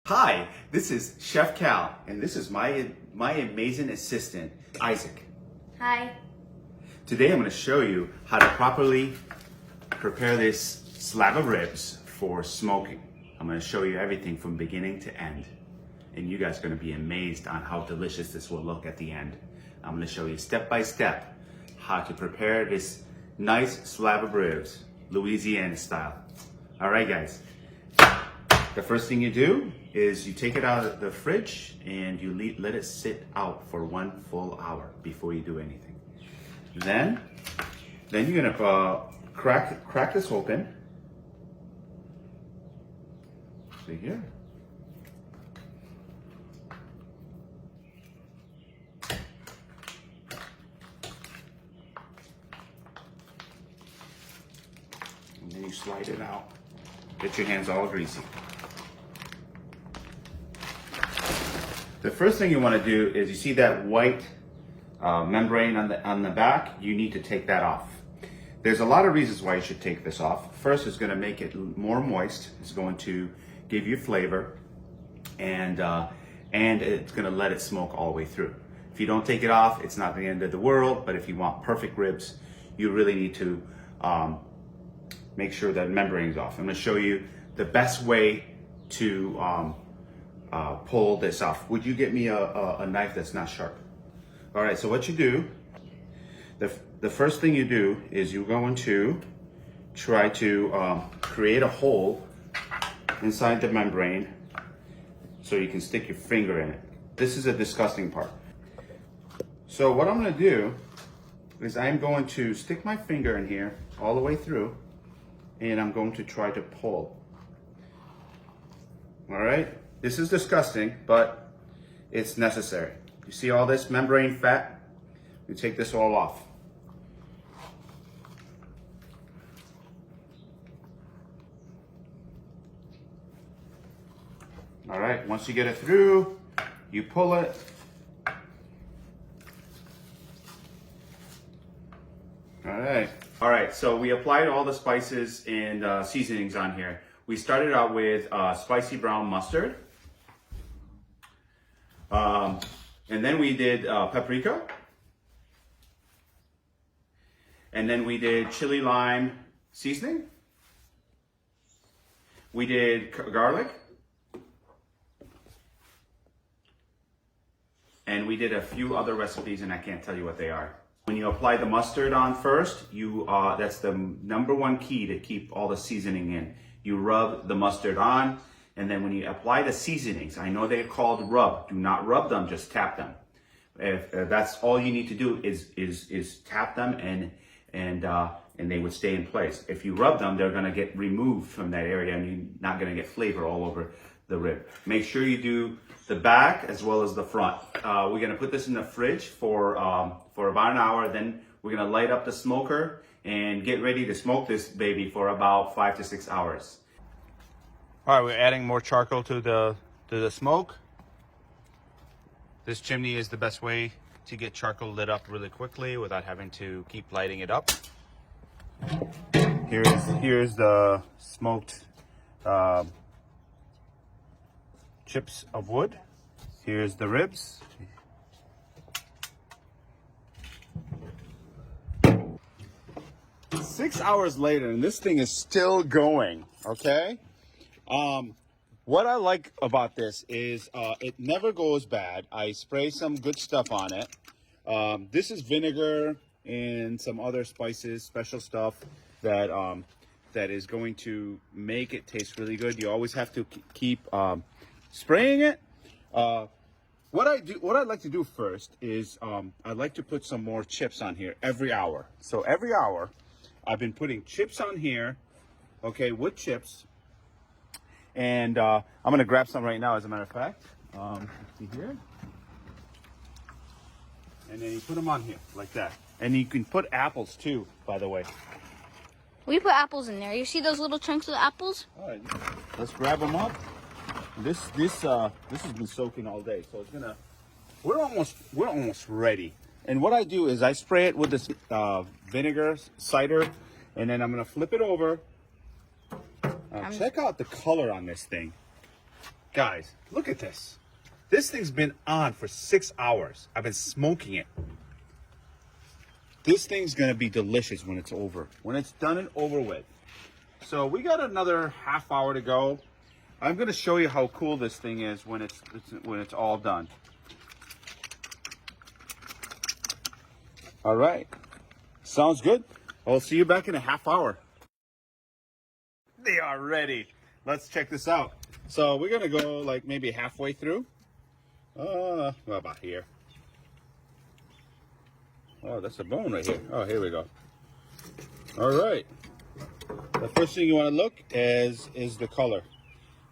Hi, this is Chef Cal, and this is my amazing assistant, Isaac. Hi. Today I'm going to show you how to properly prepare this slab of ribs for smoking. I'm going to show you everything from beginning to end, and you guys are going to be amazed on how delicious this will look at the end. I'm going to show you step by step how to prepare this nice slab of ribs, Louisiana style. All right, guys. The first thing you do is you take it out of the fridge and you let it sit out for 1 full hour before you do anything. Then you're gonna crack this open. See here. And then you slide it out. Get your hands all greasy. The first thing you want to do is you see that white membrane on the back. You need to take that off. There's a lot of reasons why you should take this off. First, it's going to make it more moist. It's going to give you flavor, and it's going to let it smoke all the way through. If you don't take it off, it's not the end of the world. But if you want perfect ribs, you really need to make sure that membrane is off. I'm going to show you the best way to pull this off. Would you get me a knife that's not sharp? All right, so what you do, the first thing you do is you're going to try to create a hole inside the membrane so you can stick your finger in it. This is a disgusting part. So what I'm gonna do is I'm going to stick my finger in here all the way through, and I'm going to try to pull. All right? This is disgusting, but it's necessary. You see all this membrane fat? You take this all off. All right, once you get it through, you pull it. All right, so we applied all the spices and seasonings on here. We started out with spicy brown mustard. And then we did paprika. And then we did chili lime seasoning. We did garlic. And we did a few other recipes, and I can't tell you what they are. When you apply the mustard on first, that's the #1 key to keep all the seasoning in. You rub the mustard on, and then when you apply the seasonings, I know they're called rub. Do not rub them, just tap them. If that's all you need to do is tap them, and they would stay in place. If you rub them, they're gonna get removed from that area, and you're not gonna get flavor all over the rib. Make sure you do the back as well as the front. We're gonna put this in the fridge for about an hour. Then we're gonna light up the smoker and get ready to smoke this baby for about 5 to 6 hours. All right, we're adding more charcoal to the smoke. This chimney is the best way to get charcoal lit up really quickly without having to keep lighting it up. Here's the smoked chips of wood. Here's the ribs. Six hours later, and this thing is still going, okay? What I like about this is it never goes bad. I spray some good stuff on it. This is vinegar and some other spices, special stuff that is going to make it taste really good. You always have to keep spraying it. What I like to do first is I'd like to put some more chips on here every hour. So every hour, I've been putting chips on here, okay, wood chips. And I'm gonna grab some right now, as a matter of fact. See here. And then you put them on here, like that. And you can put apples too, by the way. We put apples in there. You see those little chunks of apples? All right, let's grab them up. This has been soaking all day, so it's gonna. We're almost ready. And what I do is I spray it with this vinegar, cider, and then I'm gonna flip it over. Check out the color on this thing. Guys, look at this. This thing's been on for 6 hours. I've been smoking it. This thing's gonna be delicious when it's over. When it's done and over with. So we got another half hour to go. I'm gonna show you how cool this thing is when it's all done. All right, sounds good. I'll see you back in a half hour. They are ready. Let's check this out. So we're gonna go like maybe halfway through. What about here? Oh, that's a bone right here. Oh, here we go. All right. The first thing you want to look is the color.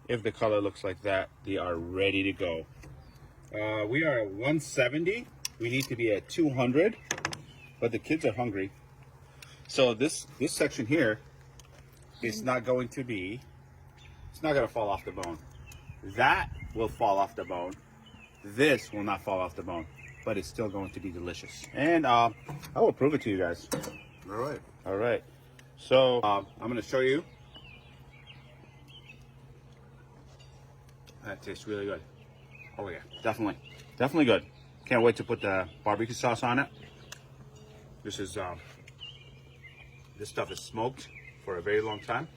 If the color looks like that, they are ready to go. We are at 170. We need to be at 200, but the kids are hungry. So this section here is not going to be, it's not going to fall off the bone. That will fall off the bone. This will not fall off the bone, but it's still going to be delicious. And I will prove it to you guys. All right. All right. So I'm going to show you. That tastes really good. Oh yeah, definitely good. Can't wait to put the barbecue sauce on it. This is this stuff is smoked for a very long time.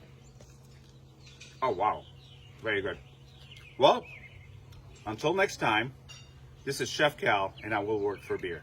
Oh wow, very good. Well, until next time, this is Chef Cal, and I will work for beer.